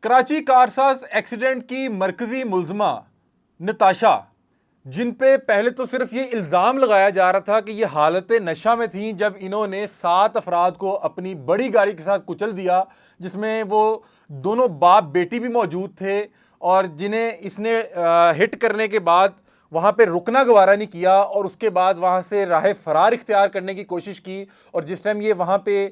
Karachi Karsaz accident की मरकजी मुलजमा नताशा, जिन पे पहले तो सिर्फ ये इल्ज़ाम लगाया जा रहा था कि ये हालत नशा में थी जब इन्होंने 7 अफराद को अपनी बड़ी गाड़ी के साथ कुचल दिया, जिसमें वो दोनों बाप बेटी भी मौजूद थे और जिन्हें इसने हिट करने के बाद वहाँ पे रुकना गवारा नहीं किया और उसके बाद वहाँ से राह फरार इख्तियार करने की कोशिश की। और जिस टाइम ये वहाँ पे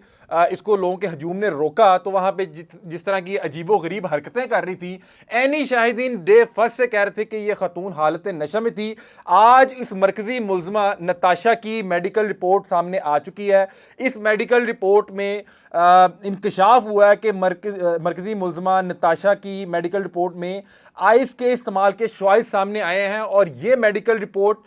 इसको लोगों के हजूम ने रोका तो वहाँ पे जिस तरह की अजीबो गरीब हरकतें कर रही थी, एनी शाहिदीन डे फर्स्ट से कह रहे थे कि ये खतून हालत नशा में थी। आज इस मरकजी मुलजमा नताशा की मेडिकल रिपोर्ट सामने आ चुकी है। इस मेडिकल रिपोर्ट में इंकशाफ हुआ है कि मरकजी मुलजमा नताशा की मेडिकल रिपोर्ट में आइस के इस्तेमाल के शवाहिद सामने आए हैं। और ये मेडिकल रिपोर्ट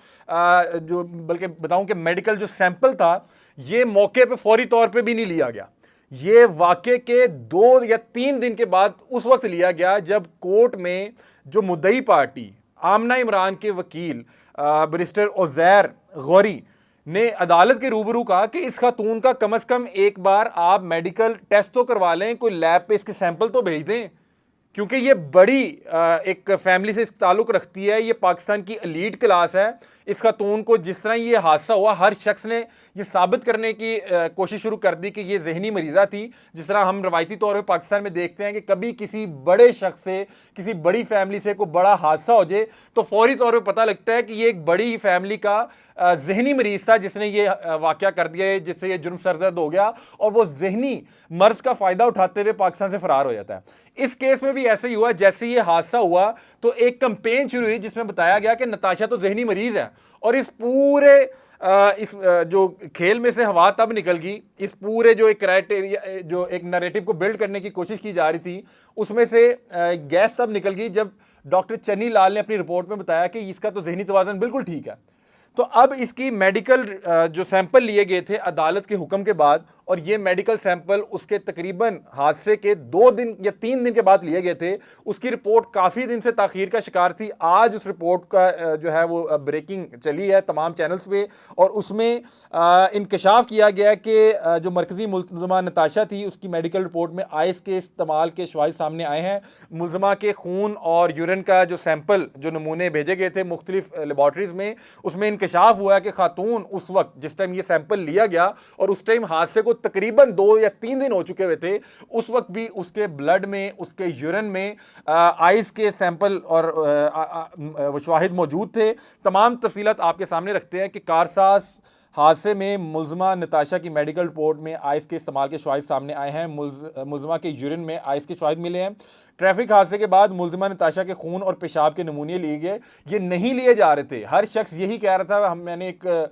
जो बल्कि बताऊं कि मेडिकल जो सैंपल था ये मौके पे फौरी तौर पे भी नहीं लिया गया, ये वाक़े के 2 या 3 दिन के बाद उस वक्त लिया गया जब कोर्ट में जो मुद्दई पार्टी आमना इमरान के वकील बैरिस्टर उज़ैर गौरी ने अदालत के रूबरू कहा कि इस खातून का कम से कम एक बार आप मेडिकल टेस्ट तो करवा लें, कोई लैब पे इसके सैंपल तो भेज दें, क्योंकि ये बड़ी एक फैमिली से ताल्लुक़ रखती है, ये पाकिस्तान की एलीट क्लास है। इस खातून को जिस तरह ये हादसा हुआ, हर शख्स ने ये साबित करने की कोशिश शुरू कर दी कि ये जहनी मरीज़ा थी। जिस तरह हम रवायती तौर पर पाकिस्तान में देखते हैं कि कभी किसी बड़े शख्स से, किसी बड़ी फैमिली से कोई बड़ा हादसा हो जाए तो फौरी तौर पर पता लगता है कि ये एक बड़ी फैमिली का जहनी मरीज था जिसने ये वाक़या कर दिया, जिससे ये जुर्म सरजद हो गया और वो जहनी मर्ज का फ़ायदा उठाते हुए पाकिस्तान से फरार हो जाता है। इस केस में भी ऐसे ही हुआ। जैसे ये हादसा हुआ तो एक कंपेन शुरू हुई जिसमें बताया गया कि नताशा तो जहनी मरीज है। और इस पूरे जो खेल में से हवा तब निकल गई, इस पूरे जो एक क्राइटेरिया, जो एक नैरेटिव को बिल्ड करने की कोशिश की जा रही थी, उसमें से गैस तब निकल गई जब डॉक्टर चन्नी लाल ने अपनी रिपोर्ट में बताया कि इसका तो जहनी तवाज़ुन बिल्कुल ठीक है। तो अब इसकी मेडिकल जो सैंपल लिए गए थे अदालत के हुक्म के बाद, और ये मेडिकल सैंपल उसके तकरीबन हादसे के 2 दिन या 3 दिन के बाद लिए गए थे। उसकी रिपोर्ट काफ़ी दिन से ताख़ीर का शिकार थी। आज उस रिपोर्ट का जो है वो ब्रेकिंग चली है तमाम चैनल्स पे, और उसमें इंकशाफ किया गया कि जो मरकज़ी मुलज़मा नताशा थी उसकी मेडिकल रिपोर्ट में आइस के इस्तेमाल के शवाहिद सामने आए हैं। मुलज़मा के खून और यूरिन का जो सैंपल, जो नमूने भेजे गए थे मुख्तलिफ लेबॉर्ट्रीज़ में, उसमें इंकशाफ हुआ है कि खातून उस वक्त जिस टाइम ये सैंपल लिया गया और उस टाइम हादसे को तकरीबन 2 या 3 दिन हो चुके हुए थे, उस वक्त भी उसके ब्लड में, उसके यूरिन में आइस के सैंपल और वो शवाहिद मौजूद थे। तमाम तफसीलात आपके सामने रखते हैं कि कारसाज हादसे में मुलज़मा नताशा की मेडिकल रिपोर्ट में आइस के इस्तेमाल के शवाहिद सामने आए हैं। मुलज़मा के यूरिन में आइस के शवाहिद मिले हैं। ट्रैफिक हादसे के बाद मुलज़मा नताशा के खून और पेशाब के नमूने लिए गए, ये नहीं लिए जा रहे थे। हर शख्स यही कह रहा था। मैंने एक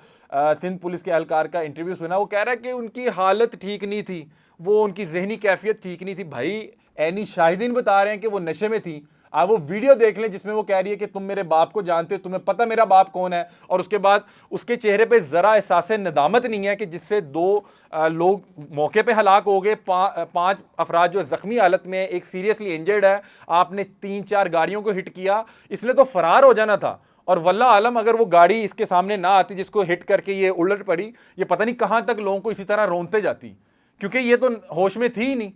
सिंध पुलिस के एहलकार का इंटरव्यू सुना, वो कह रहा है कि उनकी हालत ठीक नहीं थी, वो उनकी जहनी कैफियत ठीक नहीं थी। भाई एनी शाहिदीन बता रहे हैं कि वो नशे में थी। आप वो वीडियो देख लें जिसमें वो कह रही है कि तुम मेरे बाप को जानते हो, तुम्हें पता मेरा बाप कौन है, और उसके बाद उसके चेहरे पे जरा एहसास नदामत नहीं है कि जिससे 2 लोग मौके पे हलाक हो गए, 5 अफराद जो जख्मी हालत में, एक सीरियसली इंजर्ड है। आपने 3-4 गाड़ियों को हिट किया, इसने तो फरार हो जाना था। और वल्लाह आलम अगर वो गाड़ी इसके सामने ना आती जिसको हिट करके ये उलट पड़ी, ये पता नहीं कहां तक लोगों को इसी तरह रोनते जाती, क्योंकि ये तो होश में थी ही नहीं।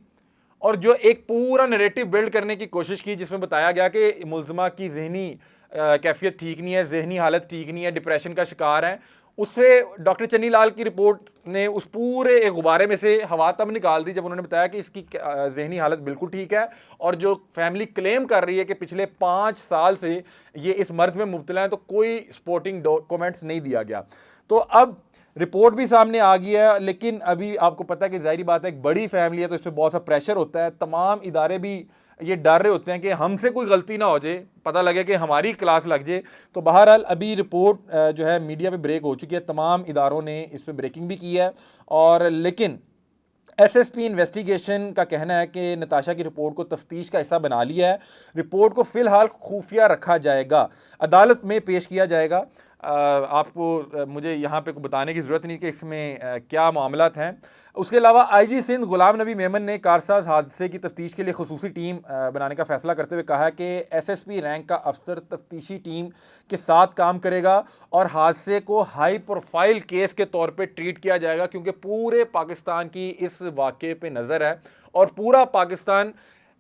और जो एक पूरा नैरेटिव बिल्ड करने की कोशिश की जिसमें बताया गया कि मुलज़मा की जहनी कैफियत ठीक नहीं है, जहनी हालत ठीक नहीं है, डिप्रेशन का शिकार है, उससे डॉक्टर चन्नी लाल की रिपोर्ट ने उस पूरे एक गुब्बारे में से हवा तब निकाल दी जब उन्होंने बताया कि इसकी जहनी हालत बिल्कुल ठीक है। और जो फैमिली क्लेम कर रही है कि पिछले 5 साल से ये इस मर्ज में मुब्तला है, तो कोई सपोर्टिंग डॉक्यूमेंट्स नहीं दिया गया। तो अब रिपोर्ट भी सामने आ गई है, लेकिन अभी आपको पता है कि जाहिर बात है एक बड़ी फैमिली है तो इस पर बहुत सा प्रेशर होता है। तमाम इदारे भी ये डर रहे होते हैं कि हमसे कोई गलती ना हो जाए, पता लगे कि हमारी क्लास लग जाए। तो बहरहाल अभी रिपोर्ट जो है मीडिया पे ब्रेक हो चुकी है, तमाम इदारों ने इस पर ब्रेकिंग भी की है। और लेकिन एसएसपी इन्वेस्टिगेशन का कहना है कि नताशा की रिपोर्ट को तफ्तीश का हिस्सा बना लिया है। रिपोर्ट को फ़िलहाल खुफिया रखा जाएगा, अदालत में पेश किया जाएगा। आपको मुझे यहाँ पे बताने की ज़रूरत नहीं कि इसमें क्या मामलात हैं। उसके अलावा आईजी सिंध गुलाम नबी मेमन ने कारसाज हादसे की तफ्तीश के लिए खसूसी टीम बनाने का फैसला करते हुए कहा है कि एसएसपी रैंक का अफसर तफ्तीशी टीम के साथ काम करेगा और हादसे को हाई प्रोफाइल केस के तौर पे ट्रीट किया जाएगा, क्योंकि पूरे पाकिस्तान की इस वाक़े पे नज़र है और पूरा पाकिस्तान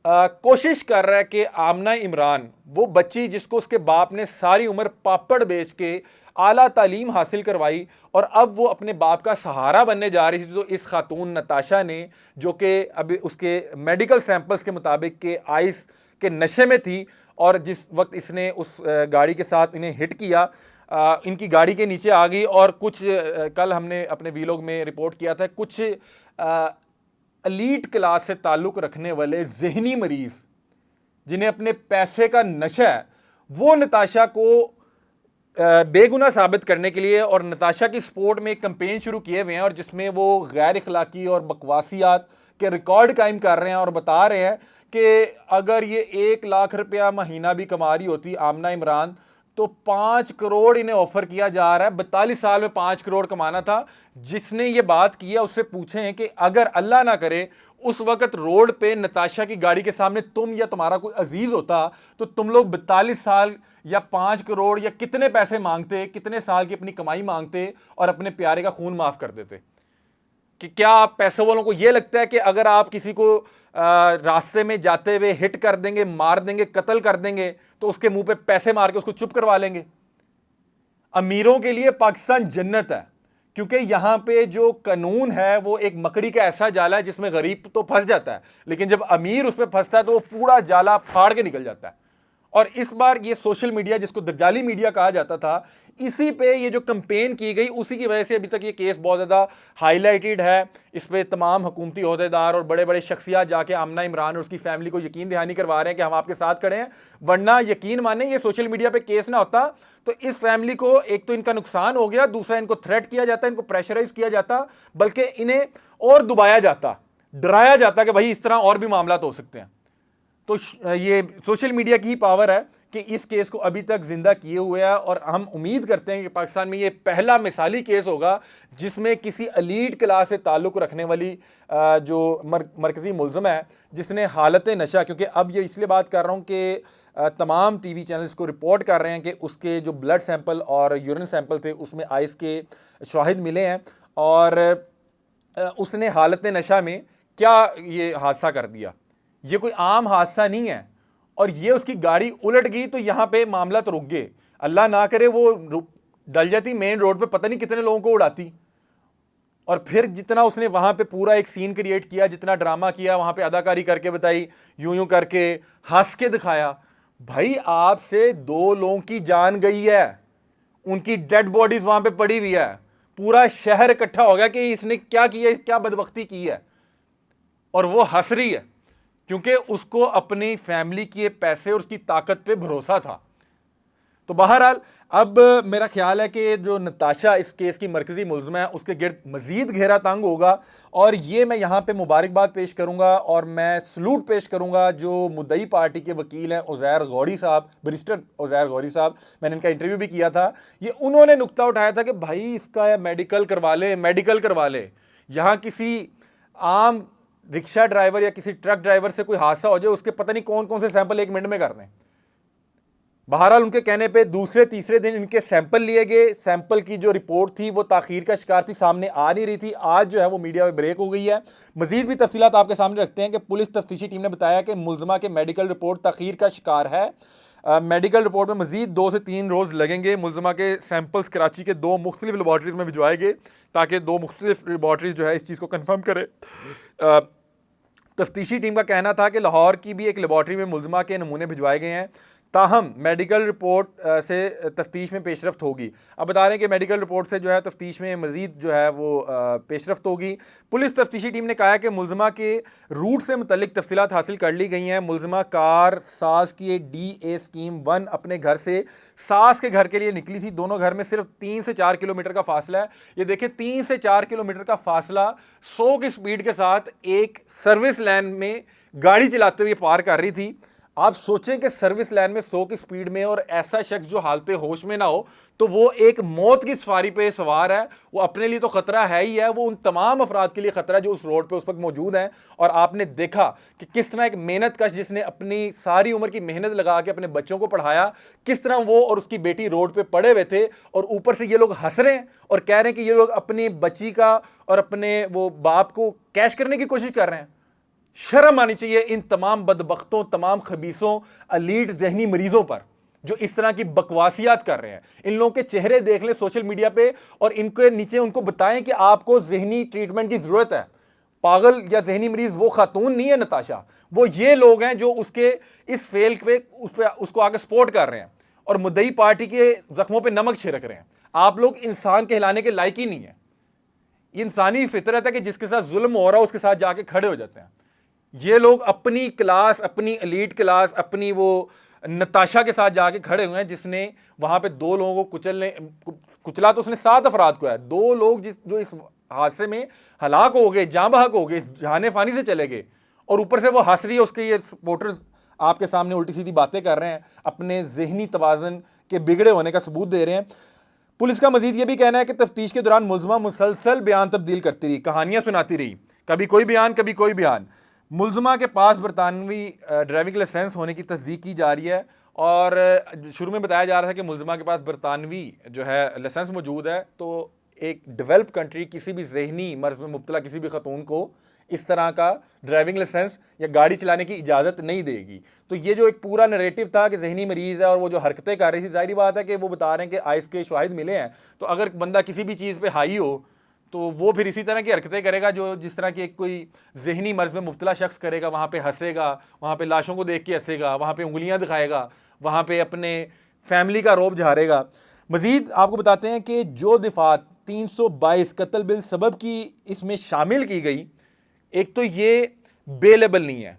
कोशिश कर रहा है कि आमना इमरान, वो बच्ची जिसको उसके बाप ने सारी उम्र पापड़ बेच के आला तालीम हासिल करवाई और अब वो अपने बाप का सहारा बनने जा रही थी, तो इस खातून नताशा ने, जो कि अभी उसके मेडिकल सैंपल्स के मुताबिक के आइस के नशे में थी, और जिस वक्त इसने उस गाड़ी के साथ इन्हें हिट किया, इनकी गाड़ी के नीचे आ गई। और कुछ कल हमने अपने वीलॉग में रिपोर्ट किया था, कुछ एलीट क्लास से ताल्लुक़ रखने वाले जहनी मरीज़ जिन्हें अपने पैसे का नशा है, वो नताशा को बेगुनाह साबित करने के लिए और नताशा की सपोर्ट में एक कैंपेन शुरू किए हुए हैं, और जिसमें वो गैर इखलाकी और बकवासियात के रिकॉर्ड कायम कर रहे हैं और बता रहे हैं कि अगर ये 1 लाख रुपया महीना भी कमा रही होती आमना इमरान, तो 5 करोड़ इन्हें ऑफर किया जा रहा है। 42 साल में 5 करोड़ कमाना था। जिसने ये बात की है उससे पूछें कि अगर अल्लाह ना करे उस वक्त रोड पे नताशा की गाड़ी के सामने तुम या तुम्हारा कोई अजीज होता, तो तुम लोग 42 साल या 5 करोड़ या कितने पैसे मांगते, कितने साल की अपनी कमाई मांगते और अपने प्यारे का खून माफ कर देते? कि क्या आप पैसे वालों को यह लगता है कि अगर आप किसी को रास्ते में जाते हुए हिट कर देंगे, मार देंगे, कत्ल कर देंगे, तो उसके मुंह पे पैसे मार के उसको चुप करवा लेंगे? अमीरों के लिए पाकिस्तान जन्नत है, क्योंकि यहां पे जो कानून है वो एक मकड़ी का ऐसा जाला है जिसमें गरीब तो फंस जाता है, लेकिन जब अमीर उस पर फंसता है तो वो पूरा जाला फाड़ के निकल जाता है। और इस बार ये सोशल मीडिया, जिसको दज्जाली मीडिया कहा जाता था, इसी पे ये जो कैंपेन की गई, उसी की वजह से अभी तक ये केस बहुत ज़्यादा हाईलाइटेड है। इस पे तमाम हुकूमती ओहदेदार और बड़े बड़े शख्सियात जाके आमना इमरान और उसकी फैमिली को यकीन दहानी करवा रहे हैं कि हम आपके साथ खड़े हैं, वरना यकीन माने ये सोशल मीडिया पे केस ना होता तो इस फैमिली को एक तो इनका नुकसान हो गया, दूसरा इनको थ्रेट किया जाता, इनको प्रेशराइज किया जाता, बल्कि इन्हें और दुबाया जाता, डराया जाता कि भाई इस तरह और भी मामला हो सकते हैं। तो ये सोशल मीडिया की ही पावर है कि इस केस को अभी तक जिंदा किए हुए है, और हम उम्मीद करते हैं कि पाकिस्तान में ये पहला मिसाली केस होगा जिसमें किसी एलीट क्लास से ताल्लुक़ रखने वाली जो मरकज़ी मुल्ज़िम है, जिसने हालत नशा, क्योंकि अब ये इसलिए बात कर रहा हूँ कि तमाम टीवी चैनल्स को रिपोर्ट कर रहे हैं कि उसके जो ब्लड सैंपल और यूरिन सैंपल थे उसमें आइस के शाहिद मिले हैं, और उसने हालत नशा में क्या ये हादसा कर दिया। ये कोई आम हादसा नहीं है, और ये उसकी गाड़ी उलट गई तो यहां पे मामला तो रुक गए। अल्लाह ना करे वो डल जाती मेन रोड पे, पता नहीं कितने लोगों को उड़ाती। और फिर जितना उसने वहां पे पूरा एक सीन क्रिएट किया, जितना ड्रामा किया, वहां पे अदाकारी करके बताई, यूं यूं करके हंस के दिखाया। भाई आपसे 2 लोगों की जान गई है, उनकी डेड बॉडीज वहां पे पड़ी हुई है, पूरा शहर इकट्ठा हो गया कि इसने क्या किया, क्या बदबख्ती की है, और वो हंस रही है क्योंकि उसको अपनी फैमिली के पैसे और उसकी ताकत पे भरोसा था। तो बहरहाल अब मेरा ख्याल है कि जो नताशा इस केस की मरकजी मुल्ज़िम है उसके गिर्द मजीद घेरा तंग होगा, और ये मैं यहाँ पे मुबारकबाद पेश करूँगा और मैं सलूट पेश करूँगा जो मुद्दई पार्टी के वकील हैं उज़ैर गौरी साहब, बैरिस्टर उज़ैर गौरी साहब। मैंने इनका इंटरव्यू भी किया था। ये उन्होंने नुक्ता उठाया था कि भाई इसका मेडिकल करवा ले, मेडिकल करवा ले। यहाँ किसी आम रिक्शा ड्राइवर या किसी ट्रक ड्राइवर से कोई हादसा हो जाए, उसके पता नहीं कौन कौन से सैंपल 1 मिनट में कर दें। बहरहाल उनके कहने पे दूसरे तीसरे दिन इनके सैंपल लिए गए। सैंपल की जो रिपोर्ट थी वो ताखीर का शिकार थी, सामने आ नहीं रही थी। आज जो है वो मीडिया में ब्रेक हो गई है। मजीद भी तफसीलात आपके सामने रखते हैं कि पुलिस तफ्तीशी टीम ने बताया कि मुल्ज़िमा के मेडिकल रिपोर्ट ताखीर का शिकार है। मेडिकल रिपोर्ट में मजीद 2 से 3 रोज़ लगेंगे। मुल्ज़िमा के सैंपल्स कराची के 2 मुख्तलिफ लेबॉर्ट्रीज़ में भिजवाए गए ताकि 2 मुख्तलिफ लेबॉर्ट्रीज़ जो है इस चीज़ को कन्फर्म करे। तफ्तीशी टीम का कहना था कि लाहौर की भी एक लेबॉर्ट्री में मुल्ज़िमा के नमूने भिजवाए गए हैं, ताहम मेडिकल रिपोर्ट से तफ्तीश में पेशरफ्त होगी। अब बता रहे हैं कि मेडिकल रिपोर्ट से जो है तफ्तीश में मज़ीद जो है वो पेशरफ्त होगी। पुलिस तफ्तीशी टीम ने कहा है कि मुल्ज़िमा के रूट से मुतल्लिक तफसीलात हासिल कर ली गई हैं। मुल्ज़िमा कार सास की DA स्कीम 1 अपने घर से सास के घर के लिए निकली थी। दोनों घर में सिर्फ 3 से 4 किलोमीटर का फासला है। ये देखिए 3 से 4 किलोमीटर का फासला 100 की स्पीड के साथ एक सर्विस लाइन में गाड़ी चलाते हुए पार कर रही थी। आप सोचें कि सर्विस लाइन में 100 की स्पीड में और ऐसा शख्स जो हालते होश में ना हो, तो वो एक मौत की सवारी पे सवार है। वो अपने लिए तो खतरा है ही है, वो उन तमाम अफराद के लिए खतरा जो उस रोड पे उस वक्त मौजूद हैं। और आपने देखा कि किस तरह एक मेहनत कश जिसने अपनी सारी उम्र की मेहनत लगा के अपने बच्चों को पढ़ाया, किस तरह वो और उसकी बेटी रोड पे पड़े हुए थे, और ऊपर से ये लोग हंस रहे हैं और कह रहे हैं कि ये लोग अपनी बच्ची का और अपने वो बाप को कैश करने की कोशिश कर रहे हैं। शर्म आनी चाहिए इन तमाम बदबख्तों, तमाम खबीसों, अलीट जहनी मरीजों पर जो इस तरह की बकवासियात कर रहे हैं। इन लोगों के चेहरे देख लें सोशल मीडिया पे और इनके नीचे उनको बताएं कि आपको जहनी ट्रीटमेंट की जरूरत है। पागल या जहनी मरीज वो खातून नहीं है नताशा, वो ये लोग हैं जो उसके इस फेल पे उसको आगे सपोर्ट कर रहे हैं और मुद्दई पार्टी के जख्मों पे नमक छिड़क रहे हैं। आप लोग इंसान कहलाने के लायक ही नहीं है। ये इंसानी फितरत है कि जिसके साथ जुल्म हो रहा है उसके साथ जाके खड़े हो जाते हैं। ये लोग अपनी क्लास, अपनी एलीट क्लास, अपनी वो नताशा के साथ जाके खड़े हुए हैं जिसने वहां पे 2 लोगों को कुचला तो उसने 7 अफराद को है। 2 लोग जो इस हादसे में हलाक हो गए, जाँ बहक हो गए, जाने फानी से चले गए, और ऊपर से वो हंस रही है। उसके ये सपोर्टर्स आपके सामने उल्टी सीधी बातें कर रहे हैं, अपने जहनी तवाज़न के बिगड़े होने का सबूत दे रहे हैं। पुलिस का मजीद यह भी कहना है कि तफ्तीश के दौरान मुलजमा मुसलसल बयान तब्दील करती रही, कहानियां सुनाती रही, कभी कोई बयान कभी कोई बयान। मुलजमा के पास बरतानवी ड्राइविंग लाइसेंस होने की तस्दीक की जा रही है और शुरू में बताया जा रहा था कि मुलजमा के पास बरतानवी जो है लाइसेंस मौजूद है, तो एक डेवलप कंट्री किसी भी जहनी मर्ज में मुब्तला किसी भी खतून को इस तरह का ड्राइविंग लाइसेंस या गाड़ी चलाने की इजाज़त नहीं देगी। तो ये जो एक पूरा नरेटिव था कि जहनी मरीज़ है और वो जो हरकतें कर रही थी, जाहिर बात है कि वो बता रहे हैं कि आइस के शाहिद मिले हैं, तो अगर बंदा किसी भी चीज़ पे हाई हो तो वो फिर इसी तरह की हरकतें करेगा जो जिस तरह की एक कोई जहनी मर्ज में मुब्तला शख्स करेगा। वहाँ पे हंसेगा, वहाँ पे लाशों को देख के हंसेगा, वहाँ पे उंगलियाँ दिखाएगा, वहाँ पे अपने फैमिली का रौब झाड़ेगा। मजीद आपको बताते हैं कि जो दिफात 322 कत्ल बिल सबब की इसमें शामिल की गई, एक तो ये बेलेबल नहीं है,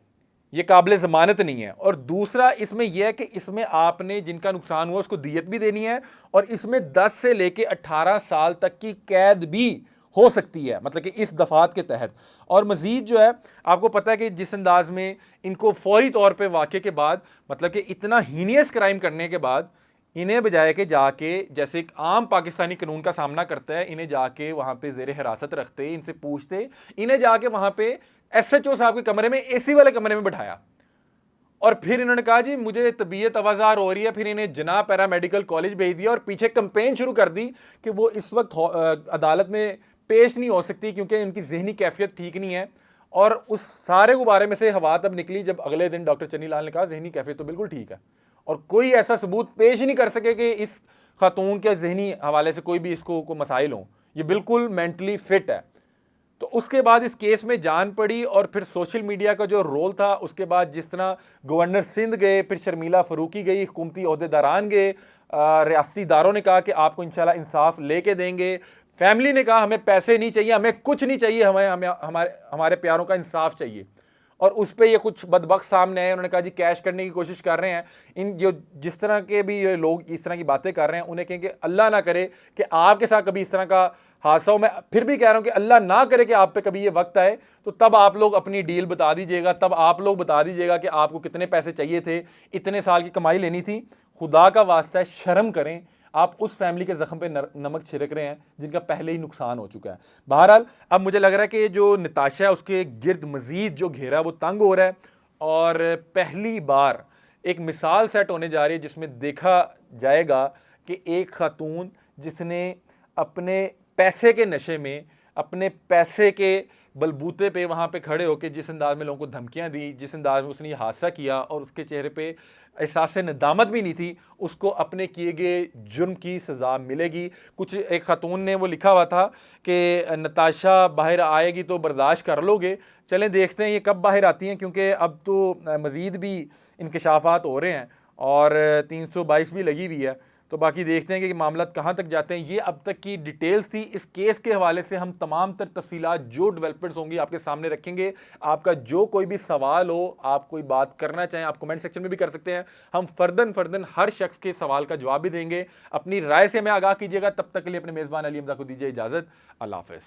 ये काबिल ज़मानत नहीं है, और दूसरा इसमें यह है कि इसमें आपने जिनका नुकसान हुआ उसको दियत भी देनी है, और इसमें 10 से लेके 18 साल तक की कैद भी हो सकती है, मतलब कि इस दफात के तहत। और मज़ीद जो है आपको पता है कि जिस अंदाज में इनको फौरी तौर पे वाक़े के बाद, मतलब कि इतना हीनियस क्राइम करने के बाद, इन्हें बजाय के जाके जैसे एक आम पाकिस्तानी कानून का सामना करता है, इन्हें जाके वहाँ पे ज़ेरे हिरासत रखते, इनसे पूछते, इन्हें जाके वहाँ पे SHO साहब के कमरे में, AC वाले कमरे में बिठाया, और फिर इन्होंने कहा जी मुझे तबीयत आवाज़ार हो रही है। फिर इन्हें जना पैरामेडिकल कॉलेज भेज दिया और पीछे कंपेन शुरू कर दी कि वो इस वक्त अदालत में पेश नहीं हो सकती क्योंकि उनकी जहनी कैफियत ठीक नहीं है। और उस सारे गुब्बारे में से हवा तब निकली जब अगले दिन डॉक्टर चन्नी लाल ने कहा जहनी कैफियत तो बिल्कुल ठीक है, और कोई ऐसा सबूत पेश ही नहीं कर सके कि इस खातून के जहनी हवाले से कोई भी इसको को मसाइल हों, ये बिल्कुल मेंटली फिट है। तो उसके बाद इस केस में जान पड़ी, और फिर सोशल मीडिया का जो रोल था, उसके बाद जिस तरह गवर्नर सिंध गए, फिर शर्मिला फरूकी गई, हुकूमती अहदेदारान गए, रियासती इदारों ने कहा कि आपको इंशाल्लाह इंसाफ लेके देंगे, फैमिली ने कहा हमें पैसे नहीं चाहिए, हमें कुछ नहीं चाहिए, हमें हमें हमारे प्यारों का इंसाफ चाहिए। और उस पर ये कुछ बदबख्त सामने आए, उन्होंने कहा जी कैश करने की कोशिश कर रहे हैं। इन जो जिस तरह के भी ये लोग इस तरह की बातें कर रहे हैं, उन्हें कहें कि अल्लाह ना करे कि आपके साथ कभी इस तरह का हादसा हो। मैं फिर भी कह रहा हूं कि अल्लाह ना करे कि आप पे कभी ये वक्त आए, तो तब आप लोग अपनी डील बता दीजिएगा, तब आप लोग बता दीजिएगा कि आपको कितने पैसे चाहिए थे, इतने साल की कमाई लेनी थी। खुदा का वास्ता है, शर्म करें। आप उस फैमिली के जख्म पे नमक छिड़क रहे हैं जिनका पहले ही नुकसान हो चुका है। बहरहाल अब मुझे लग रहा है कि जो नताशा है उसके गिर्द मजीद जो घेरा है वो तंग हो रहा है, और पहली बार एक मिसाल सेट होने जा रही है जिसमें देखा जाएगा कि एक खातून जिसने अपने पैसे के नशे में, अपने पैसे के बलबूते पे वहाँ पे खड़े होकर जिस अंदाज में लोगों को धमकियाँ दी, जिस अंदाज में उसने ये हादसा किया, और उसके चेहरे पे एहसास नदामत भी नहीं थी, उसको अपने किए गए जुर्म की सज़ा मिलेगी। कुछ एक खातून ने वो लिखा हुआ था कि नताशा बाहर आएगी तो बर्दाश्त कर लोगे। चलें देखते हैं ये कब बाहर आती हैं, क्योंकि अब तो मज़ीद भी इंकशाफात हो रहे हैं और 322 भी लगी हुई है। तो बाकी देखते हैं कि मामला कहाँ तक जाते हैं। ये अब तक की डिटेल्स थी। इस केस के हवाले से हम तमाम तर तफसीलात जो डेवलपमेंट्स होंगी आपके सामने रखेंगे। आपका जो कोई भी सवाल हो, आप कोई बात करना चाहें, आप कमेंट सेक्शन में भी कर सकते हैं। हम फर्दन हर शख्स के सवाल का जवाब भी देंगे। अपनी राय से हमें आगाह कीजिएगा। तब तक के लिए अपने मेज़बान अली हमजा को दीजिए इजाज़त। अल्लाह हाफ़िज़।